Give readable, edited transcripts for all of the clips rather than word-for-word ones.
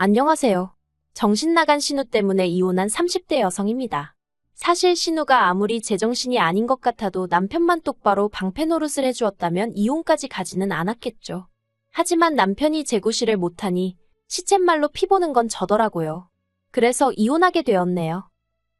안녕하세요. 정신 나간 신우 때문에 이혼한 30대 여성입니다. 사실 신우가 아무리 제정신이 아닌 것 같아도 남편만 똑바로 방패 노릇을 해주었다면 이혼까지 가지는 않았겠죠. 하지만 남편이 재구실을 못하니 시쳇말로 피보는 건 저더라고요. 그래서 이혼하게 되었네요.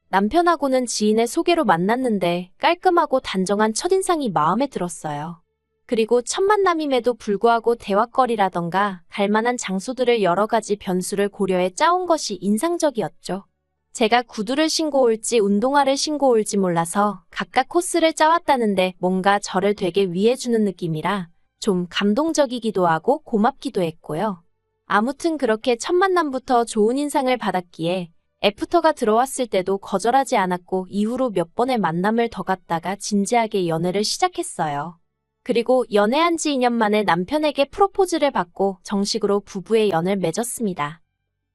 남편하고는 지인의 소개로 만났는데 깔끔하고 단정한 첫인상이 마음에 들었어요. 그리고 첫 만남임에도 불구하고 대화거리라던가 갈만한 장소들을 여러 가지 변수를 고려해 짜온 것이 인상적이었죠. 제가 구두를 신고 올지 운동화를 신고 올지 몰라서 각각 코스를 짜왔다는데 뭔가 저를 되게 위해주는 느낌이라 좀 감동적이기도 하고 고맙기도 했고요. 아무튼 그렇게 첫 만남부터 좋은 인상을 받았기에 애프터가 들어왔을 때도 거절하지 않았고 이후로 몇 번의 만남을 더 갖다가 진지하게 연애를 시작했어요. 그리고 연애한 지 2년 만에 남편에게 프로포즈를 받고 정식으로 부부의 연을 맺었습니다.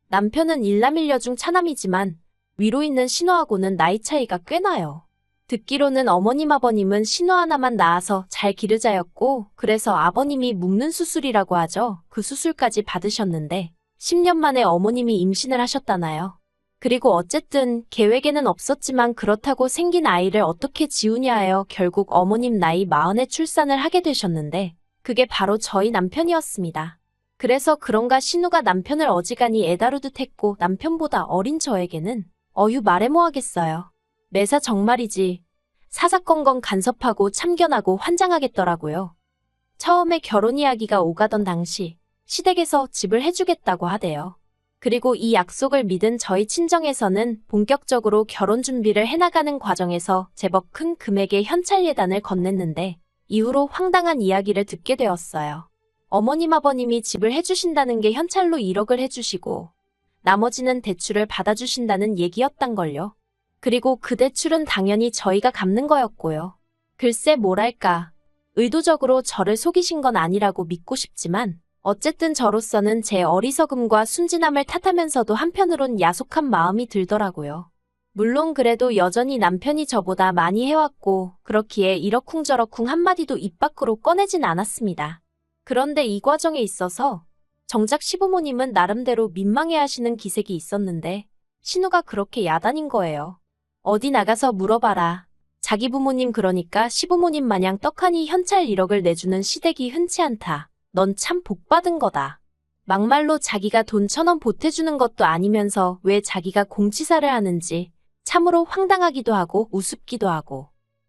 남편은 일남일녀 중 차남이지만 위로 있는 신우하고는 나이 차이가 꽤 나요. 듣기로는 어머님 아버님은 신우 하나만 낳아서 잘 기르자였고 그래서 아버님이 묶는 수술이라고 하죠. 그 수술까지 받으셨는데 10년 만에 어머님이 임신을 하셨다나요. 그리고 어쨌든 계획에는 없었지만 그렇다고 생긴 아이를 어떻게 지우냐 하여 결국 어머님 나이 40에 출산을 하게 되셨는데 그게 바로 저희 남편이었습니다. 그래서 그런가 신우가 남편을 어지간히 애다루듯 했고 남편보다 어린 저에게는 어휴 말해 뭐하겠어요. 매사 정말이지. 사사건건 간섭하고 참견하고 환장하겠더라고요. 처음에 결혼 이야기가 오가던 당시 시댁에서 집을 해주겠다고 하대요. 그리고 이 약속을 믿은 저희 친정에서는 본격적으로 결혼 준비를 해나가는 과정에서 제법 큰 금액의 현찰 예단을 건넸는데 이후로 황당한 이야기를 듣게 되었어요. 어머님 아버님이 집을 해주신다는 게 현찰로 1억을 해주시고 나머지는 대출을 받아주신다는 얘기였단걸요. 그리고 그 대출은 당연히 저희가 갚는 거였고요. 글쎄 뭐랄까 의도적으로 저를 속이신 건 아니라고 믿고 싶지만 어쨌든 저로서는 제 어리석음과 순진함을 탓하면서도 한편으론 야속한 마음이 들더라고요. 물론 그래도 여전히 남편이 저보다 많이 해왔고 그렇기에 이러쿵저러쿵 한마디도 입 밖으로 꺼내진 않았습니다. 그런데 이 과정에 있어서 정작 시부모님은 나름대로 민망해하시는 기색이 있었는데 신우가 그렇게 야단인 거예요. 어디 나가서 물어봐라. 자기 부모님 그러니까 시부모님 마냥 떡하니 현찰 1억을 내주는 시댁이 흔치 않다. 넌 참 복받은 거다. 막말로 자기가 돈 1,000원 보태주는 것도 아니면서 왜 자기가 공치사를 하는지 참으로 황당하기도 하고 우습기도 하고.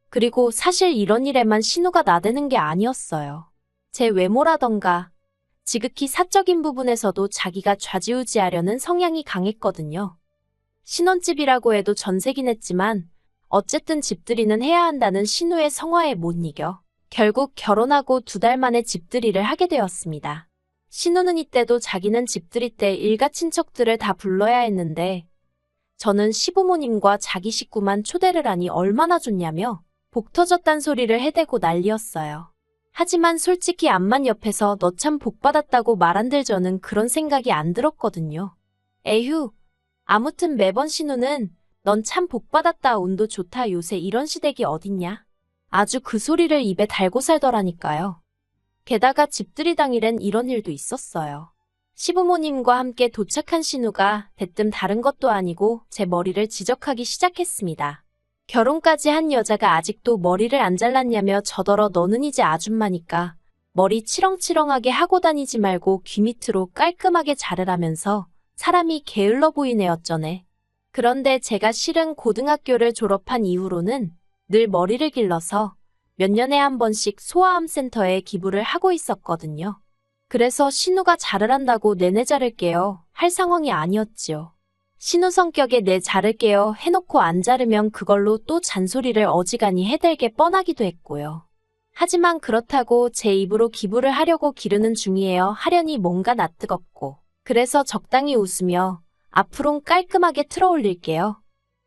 그리고 사실 이런 일에만 신우가 나대는 게 아니었어요. 제 외모라던가 지극히 사적인 부분에서도 자기가 좌지우지하려는 성향이 강했거든요. 신혼집이라고 해도 전세긴 했지만 어쨌든 집들이는 해야 한다는 신우의 성화에 못 이겨. 결국 결혼하고 2달 만에 집들이를 하게 되었습니다. 신우는 이때도 자기는 집들이 때 일가 친척들을 다 불러야 했는데 저는 시부모님과 자기 식구만 초대를 하니 얼마나 좋냐며 복 터졌단 소리를 해대고 난리였어요. 하지만 솔직히 암만 옆에서 너 참 복 받았다고 말한들 저는 그런 생각이 안 들었거든요. 에휴, 아무튼 매번 신우는 넌 참 복 받았다 운도 좋다 요새 이런 시댁이 어딨냐? 아주 그 소리를 입에 달고 살더라니까요. 게다가 집들이 당일엔 이런 일도 있었어요. 시부모님과 함께 도착한 신우가 대뜸 다른 것도 아니고 제 머리를 지적하기 시작했습니다. 결혼까지 한 여자가 아직도 머리를 안 잘랐냐며 저더러 너는 이제 아줌마니까 머리 치렁치렁하게 하고 다니지 말고 귀 밑으로 깔끔하게 자르라면서 사람이 게을러 보이네 어쩌네. 그런데 제가 실은 고등학교를 졸업한 이후로는 늘 머리를 길러서 몇 년에 한 번씩 소아암 센터에 기부를 하고 있었거든요. 그래서 신우가 자르란다고 내내 자를게요 할 상황이 아니었지요. 신우 성격에 내 자를게요 해놓고 안 자르면 그걸로 또 잔소리를 어지간히 해댈 게 뻔하기도 했고요. 하지만 그렇다고 제 입으로 기부를 하려고 기르는 중이에요 하려니 뭔가 낯뜨겁고 그래서 적당히 웃으며 앞으론 깔끔하게 틀어올릴게요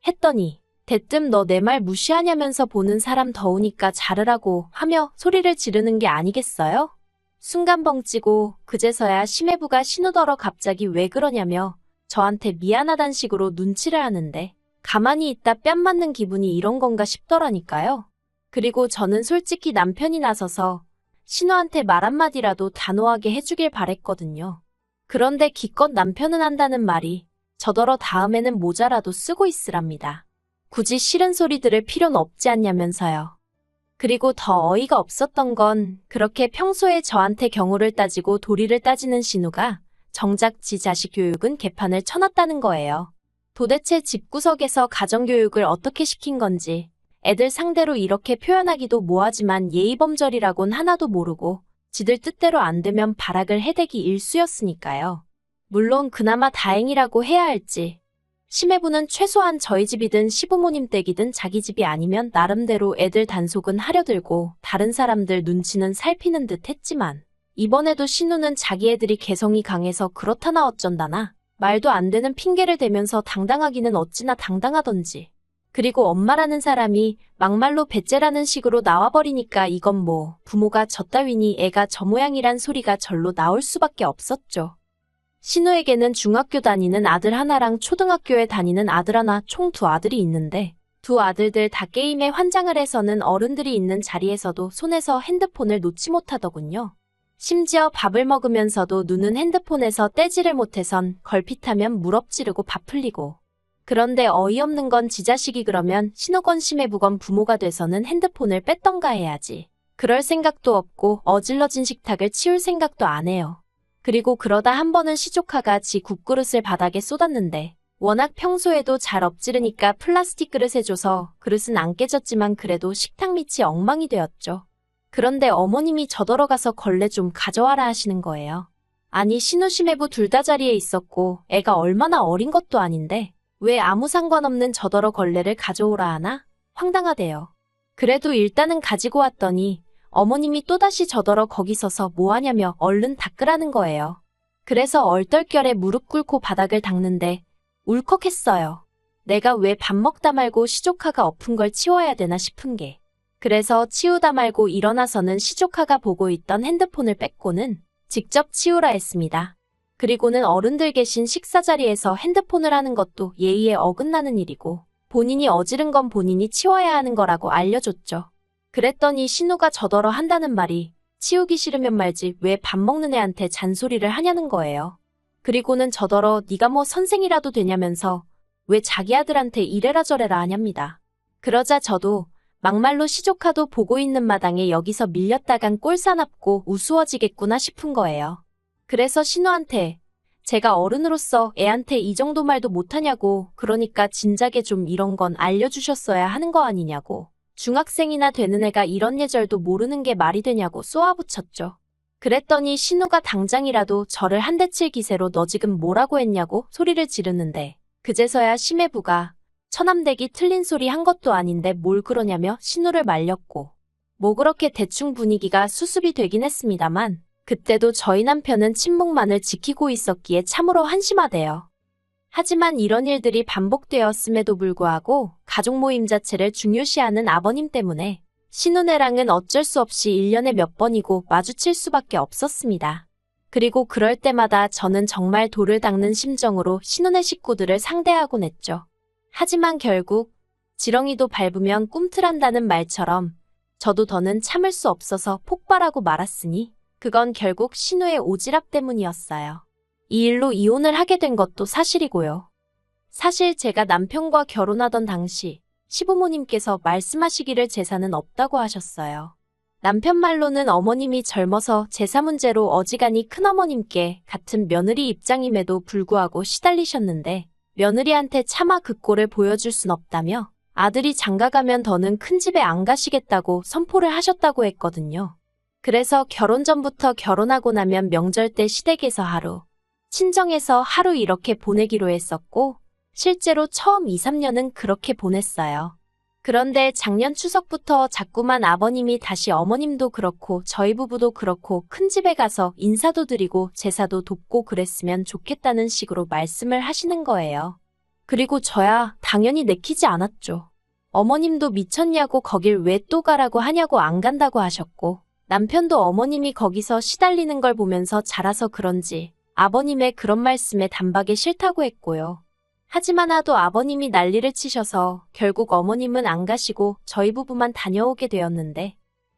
했더니 대뜸 너 내 말 무시하냐면서 보는 사람 더우니까 자르라고 하며 소리를 지르는 게 아니겠어요? 순간 벙찌고 그제서야 심해부가 신우더러 갑자기 왜 그러냐며 저한테 미안하단 식으로 눈치를 하는데 가만히 있다 뺨 맞는 기분이 이런 건가 싶더라니까요. 그리고 저는 솔직히 남편이 나서서 신우한테 말 한마디라도 단호하게 해주길 바랬거든요. 그런데 기껏 남편은 한다는 말이 저더러 다음에는 모자라도 쓰고 있으랍니다. 굳이 싫은 소리 들을 필요는 없지 않냐면서요. 그리고 더 어이가 없었던 건 그렇게 평소에 저한테 경우를 따지고 도리를 따지는 신우가 정작 지 자식 교육은 개판을 쳐놨다는 거예요. 도대체 집구석에서 가정교육을 어떻게 시킨 건지 애들 상대로 이렇게 표현하기도 뭐하지만 예의범절이라곤 하나도 모르고 지들 뜻대로 안 되면 발악을 해대기 일쑤였으니까요. 물론 그나마 다행이라고 해야 할지 심해부는 최소한 저희 집이든 시부모님 댁이든 자기 집이 아니면 나름대로 애들 단속은 하려들고 다른 사람들 눈치는 살피는 듯 했지만 이번에도 신우는 자기 애들이 개성이 강해서 그렇다나 어쩐다나 말도 안 되는 핑계를 대면서 당당하기는 어찌나 당당하던지. 그리고 엄마라는 사람이 막말로 배째라는 식으로 나와버리니까 이건 뭐 부모가 저 따위니 애가 저 모양이란 소리가 절로 나올 수밖에 없었죠. 신우에게는 중학교 다니는 아들 하나랑 초등학교에 다니는 아들 하나 총 두 아들이 있는데 두 아들들 다 게임에 환장을 해서는 어른들이 있는 자리에서도 손에서 핸드폰을 놓지 못하더군요. 심지어 밥을 먹으면서도 눈은 핸드폰에서 떼지를 못해선 걸핏하면 무럽지르고 밥 흘리고. 그런데 어이없는 건 지 자식이 그러면 신호건 심해부건 부모가 돼서는 핸드폰을 뺐던가 해야지. 그럴 생각도 없고 어질러진 식탁을 치울 생각도 안 해요. 그리고 그러다 한 번은 시조카가 지 국그릇을 바닥에 쏟았는데 워낙 평소에도 잘 엎지르니까 플라스틱 그릇에 줘서 그릇은 안 깨졌지만 그래도 식탁 밑이 엉망이 되었죠. 그런데 어머님이 저더러 가서 걸레 좀 가져와라 하시는 거예요. 아니 신우 심해부 둘 다 자리에 있었고 애가 얼마나 어린 것도 아닌데 왜 아무 상관없는 저더러 걸레를 가져오라 하나? 황당하대요. 그래도 일단은 가지고 왔더니 어머님이 또다시 저더러 거기 서서 뭐하냐며 얼른 닦으라는 거예요. 그래서 얼떨결에 무릎 꿇고 바닥을 닦는데 울컥했어요. 내가 왜 밥 먹다 말고 시조카가 엎은 걸 치워야 되나 싶은 게. 그래서 치우다 말고 일어나서는 시조카가 보고 있던 핸드폰을 뺏고는 직접 치우라 했습니다. 그리고는 어른들 계신 식사 자리에서 핸드폰을 하는 것도 예의에 어긋나는 일이고 본인이 어지른 건 본인이 치워야 하는 거라고 알려줬죠. 그랬더니 신우가 저더러 한다는 말이 치우기 싫으면 말지 왜 밥 먹는 애한테 잔소리를 하냐는 거예요. 그리고는 저더러 네가 뭐 선생이라도 되냐면서 왜 자기 아들한테 이래라 저래라 하냐입니다. 그러자 저도 막말로 시조카도 보고 있는 마당에 여기서 밀렸다간 꼴사납고 우스워지겠구나 싶은 거예요. 그래서 신우한테 제가 어른으로서 애한테 이 정도 말도 못하냐고 그러니까 진작에 좀 이런 건 알려주셨어야 하는 거 아니냐고 중학생이나 되는 애가 이런 예절도 모르는 게 말이 되냐고 쏘아붙였죠. 그랬더니 신우가 당장이라도 저를 한 대 칠 기세로 너 지금 뭐라고 했냐고 소리를 지르는데 그제서야 심해부가 처남댁이 틀린 소리 한 것도 아닌데 뭘 그러냐며 신우를 말렸고 뭐 그렇게 대충 분위기가 수습이 되긴 했습니다만 그때도 저희 남편은 침묵만을 지키고 있었기에 참으로 한심하대요. 하지만 이런 일들이 반복되었음에도 불구하고 가족 모임 자체를 중요시하는 아버님 때문에 신우네랑은 어쩔 수 없이 1년에 몇 번이고 마주칠 수밖에 없었습니다. 그리고 그럴 때마다 저는 정말 돌을 닦는 심정으로 신우네 식구들을 상대하곤 했죠. 하지만 결국 지렁이도 밟으면 꿈틀한다는 말처럼 저도 더는 참을 수 없어서 폭발하고 말았으니 그건 결국 신우의 오지랖 때문이었어요. 이 일로 이혼을 하게 된 것도 사실이고요. 사실 제가 남편과 결혼하던 당시 시부모님께서 말씀하시기를 재산은 없다고 하셨어요. 남편 말로는 어머님이 젊어서 재산 문제로 어지간히 큰어머님께 같은 며느리 입장임에도 불구하고 시달리셨는데 며느리한테 차마 그 꼴을 보여줄 순 없다며 아들이 장가가면 더는 큰 집에 안 가시겠다고 선포를 하셨다고 했거든요. 그래서 결혼 전부터 결혼하고 나면 명절 때 시댁에서 하루, 친정에서 하루 이렇게 보내기로 했었고 실제로 처음 2, 3년은 그렇게 보냈어요. 그런데 작년 추석부터 자꾸만 아버님이 다시 어머님도 그렇고 저희 부부도 그렇고 큰 집에 가서 인사도 드리고 제사도 돕고 그랬으면 좋겠다는 식으로 말씀을 하시는 거예요. 그리고 저야 당연히 내키지 않았죠. 어머님도 미쳤냐고 거길 왜 또 가라고 하냐고 안 간다고 하셨고 남편도 어머님이 거기서 시달리는 걸 보면서 자라서 그런지 아버님의 그런 말씀에 단박에 싫다고 했고요. 하지만 하도 아버님이 난리를 치셔서 결국 어머님은 안 가시고 저희 부부만 다녀오게 되었는데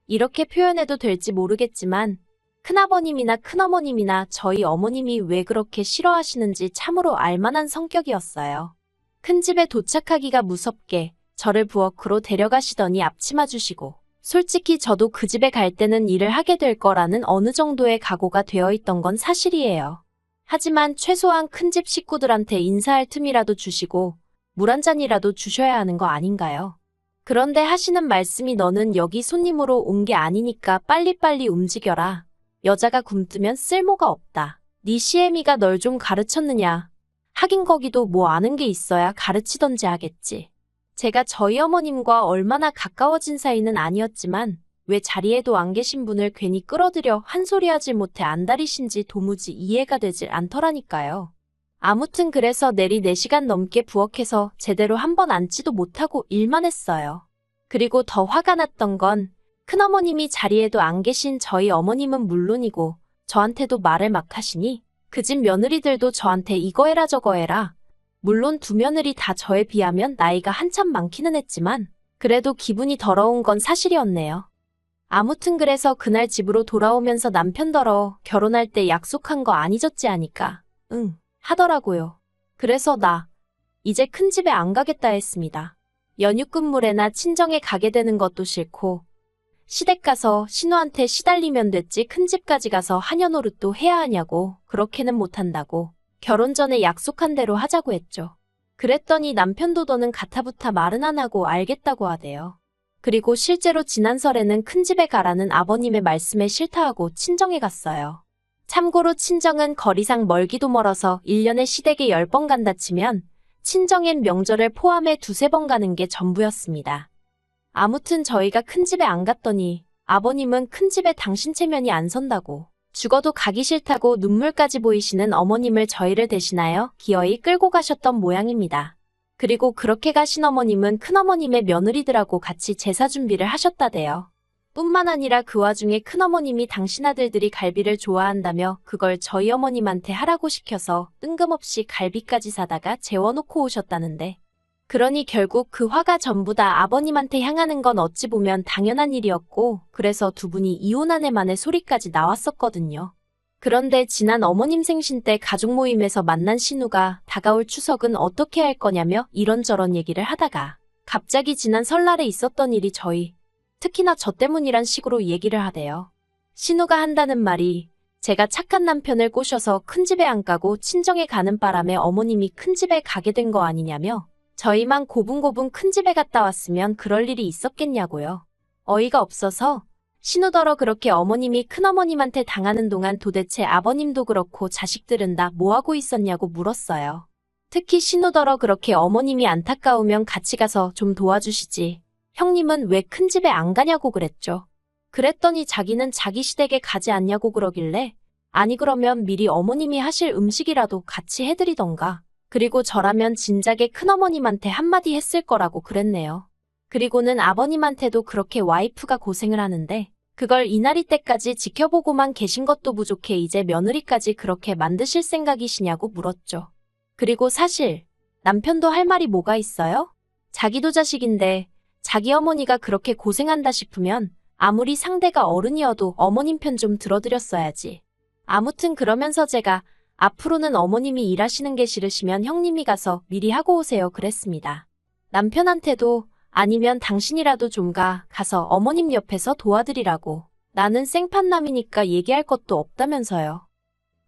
이렇게 표현해도 될지 모르겠지만 큰아버님이나 큰어머님이나 저희 어머님이 왜 그렇게 싫어하시는지 참으로 알만한 성격이었어요. 큰 집에 도착하기가 무섭게 저를 부엌으로 데려가시더니 앞치마 주시고, 솔직히 저도 그 집에 갈 때는 일을 하게 될 거라는 어느 정도의 각오가 되어 있던 건 사실이에요. 하지만 최소한 큰 집 식구들한테 인사할 틈이라도 주시고 물 한 잔이라도 주셔야 하는 거 아닌가요? 그런데 하시는 말씀이 너는 여기 손님으로 온 게 아니니까 빨리빨리 움직여라. 여자가 굼뜨면 쓸모가 없다. 네 시애미가 널 좀 가르쳤느냐. 하긴 거기도 뭐 아는 게 있어야 가르치던지 하겠지. 제가 저희 어머님과 얼마나 가까워진 사이는 아니었지만 왜 자리에도 안 계신 분을 괜히 끌어들여 한 소리 하지 못해 안달이신지 도무지 이해가 되질 않더라니까요. 아무튼 그래서 내리 4시간 넘게 부엌에서 제대로 한 번 앉지도 못하고 일만 했어요. 그리고 더 화가 났던 건 큰어머님이 자리에도 안 계신 저희 어머님은 물론이고 저한테도 말을 막 하시니 그 집 며느리들도 저한테 이거 해라 저거 해라. 물론 두 며느리 다 저에 비하면 나이가 한참 많기는 했지만 그래도 기분이 더러운 건 사실이었네요. 아무튼 그래서 그날 집으로 돌아오면서 남편더러 결혼할 때 약속한 거 안 잊었지 하니까 응 하더라고요. 그래서 나 이제 큰 집에 안 가겠다 했습니다. 연휴근무래나 친정에 가게 되는 것도 싫고 시댁 가서 신우한테 시달리면 됐지 큰 집까지 가서 한여노릇도 해야 하냐고 그렇게는 못한다고 결혼 전에 약속한 대로 하자고 했죠. 그랬더니 남편도 너는 가타부타 말은 안 하고 알겠다고 하대요. 그리고 실제로 지난 설에는 큰 집에 가라는 아버님의 말씀에 싫다하고 친정에 갔어요. 참고로 친정은 거리상 멀기도 멀어서 1년에 시댁에 10번 간다 치면 친정엔 명절을 포함해 2~3번 가는 게 전부였습니다. 아무튼 저희가 큰 집에 안 갔더니 아버님은 큰 집에 당신 체면이 안 선다고 죽어도 가기 싫다고 눈물까지 보이시는 어머님을 저희를 대신하여 기어이 끌고 가셨던 모양입니다. 그리고 그렇게 가신 어머님은 큰어머님의 며느리들하고 같이 제사 준비를 하셨다대요. 뿐만 아니라 그 와중에 큰어머님이 당신 아들들이 갈비를 좋아한다며 그걸 저희 어머님한테 하라고 시켜서 뜬금없이 갈비까지 사다가 재워놓고 오셨다는데 그러니 결국 그 화가 전부 다 아버님한테 향하는 건 어찌 보면 당연한 일이었고 그래서 두 분이 이혼한 해만의 소리까지 나왔었거든요. 그런데 지난 어머님 생신 때 가족 모임에서 만난 신우가 다가올 추석은 어떻게 할 거냐며 이런저런 얘기를 하다가 갑자기 지난 설날에 있었던 일이 특히나 저 때문이란 식으로 얘기를 하대요. 신우가 한다는 말이 제가 착한 남편을 꼬셔서 큰 집에 안 가고 친정에 가는 바람에 어머님이 큰 집에 가게 된 거 아니냐며 저희만 고분고분 큰 집에 갔다 왔으면 그럴 일이 있었겠냐고요. 어이가 없어서 신우더러 그렇게 어머님이 큰어머님한테 당하는 동안 도대체 아버님도 그렇고 자식들은 다 뭐하고 있었냐고 물었어요. 특히 신우더러 그렇게 어머님이 안타까우면 같이 가서 좀 도와주시지. 형님은 왜 큰 집에 안 가냐고 그랬죠. 그랬더니 자기는 자기 시댁에 가지 않냐고 그러길래 아니 그러면 미리 어머님이 하실 음식이라도 같이 해드리던가. 그리고 저라면 진작에 큰어머님한테 한마디 했을 거라고 그랬네요. 그리고는 아버님한테도 그렇게 와이프가 고생을 하는데 그걸 이날이 때까지 지켜보고만 계신 것도 부족해 이제 며느리까지 그렇게 만드실 생각이시냐고 물었죠. 그리고 사실 남편도 할 말이 뭐가 있어요? 자기도 자식인데 자기 어머니가 그렇게 고생한다 싶으면 아무리 상대가 어른이어도 어머님 편 좀 들어드렸어야지. 아무튼 그러면서 제가 앞으로는 어머님이 일하시는 게 싫으시면 형님이 가서 미리 하고 오세요 그랬습니다. 남편한테도 아니면 당신이라도 좀 가서 어머님 옆에서 도와드리라고. 나는 생판남이니까 얘기할 것도 없다면서요.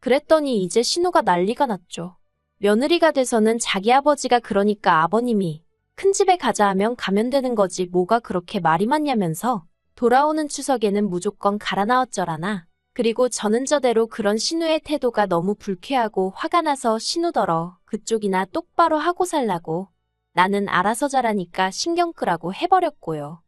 그랬더니 이제 신우가 난리가 났죠. 며느리가 돼서는 자기 아버지가 그러니까 아버님이 큰 집에 가자 하면 가면 되는 거지 뭐가 그렇게 말이 많냐면서 돌아오는 추석에는 무조건 가라 나어쩌라나. 그리고 저는 저대로 그런 신우의 태도가 너무 불쾌하고 화가 나서 신우더러 그쪽이나 똑바로 하고 살라고 나는 알아서 잘하니까 신경 끄라고 해버렸고요.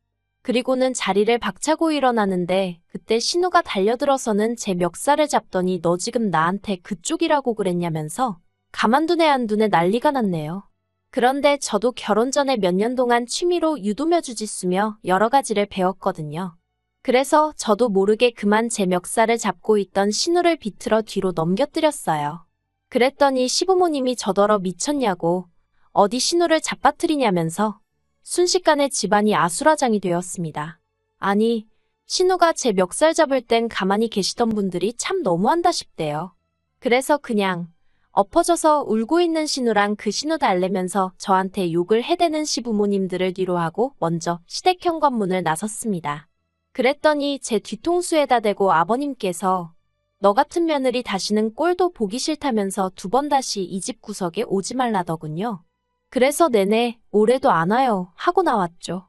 그리고는 자리를 박차고 일어나는데 그때 신우가 달려들어서는 제 멱살을 잡더니 너 지금 나한테 그쪽이라고 그랬냐면서 가만두네 안 두네 난리가 났네요. 그런데 저도 결혼 전에 몇 년 동안 취미로 유도며 주짓수며 여러 가지를 배웠거든요. 그래서 저도 모르게 그만 제 멱살을 잡고 있던 신우를 비틀어 뒤로 넘겨뜨렸어요. 그랬더니 시부모님이 저더러 미쳤냐고 어디 신우를 잡아뜨리냐면서 순식간에 집안이 아수라장이 되었습니다. 아니 신우가 제 멱살 잡을 땐 가만히 계시던 분들이 참 너무한다 싶대요. 그래서 그냥 엎어져서 울고 있는 신우랑 그 신우 달래면서 저한테 욕을 해대는 시부모님들을 뒤로하고 먼저 시댁 현관문을 나섰습니다. 그랬더니 제 뒤통수에다 대고 아버님께서 너 같은 며느리 다시는 꼴도 보기 싫다면서 2번 다시 이 집 구석에 오지 말라더군요. 그래서 내내 올해도 안 와요 하고 나왔죠.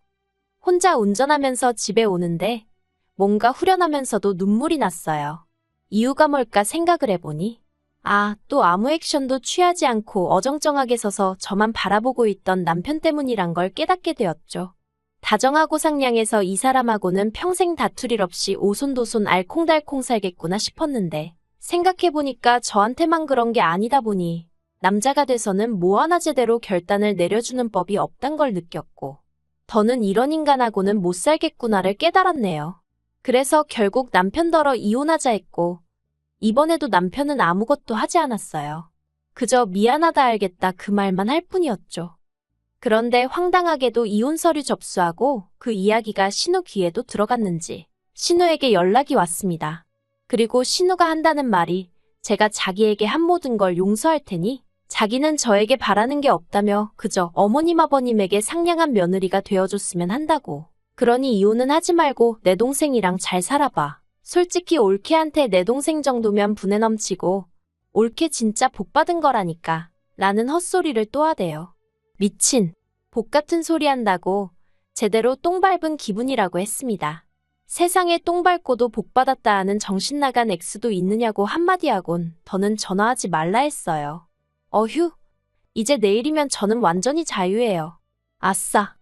혼자 운전하면서 집에 오는데 뭔가 후련하면서도 눈물이 났어요. 이유가 뭘까 생각을 해보니 또 아무 액션도 취하지 않고 어정쩡하게 서서 저만 바라보고 있던 남편 때문이란 걸 깨닫게 되었죠. 다정하고 상냥해서 이 사람하고는 평생 다툴 일 없이 오손도손 알콩달콩 살겠구나 싶었는데 생각해보니까 저한테만 그런 게 아니다 보니 남자가 돼서는 뭐 하나 제대로 결단을 내려주는 법이 없단 걸 느꼈고 더는 이런 인간하고는 못 살겠구나를 깨달았네요. 그래서 결국 남편더러 이혼하자 했고 이번에도 남편은 아무것도 하지 않았어요. 그저 미안하다 알겠다 그 말만 할 뿐이었죠. 그런데 황당하게도 이혼 서류 접수하고 그 이야기가 신우 귀에도 들어갔는지 신우에게 연락이 왔습니다. 그리고 신우가 한다는 말이 제가 자기에게 한 모든 걸 용서할 테니 자기는 저에게 바라는 게 없다며 그저 어머님 아버님에게 상냥한 며느리가 되어줬으면 한다고. 그러니 이혼은 하지 말고 내 동생이랑 잘 살아봐. 솔직히 올케한테 내 동생 정도면 분에 넘치고 올케 진짜 복 받은 거라니까 라는 헛소리를 또 하대요. 미친, 복 같은 소리 한다고 제대로 똥 밟은 기분이라고 했습니다. 세상에 똥 밟고도 복 받았다 하는 정신 나간 엑스도 있느냐고 한마디 하곤 더는 전화하지 말라 했어요. 어휴, 이제 내일이면 저는 완전히 자유예요. 아싸.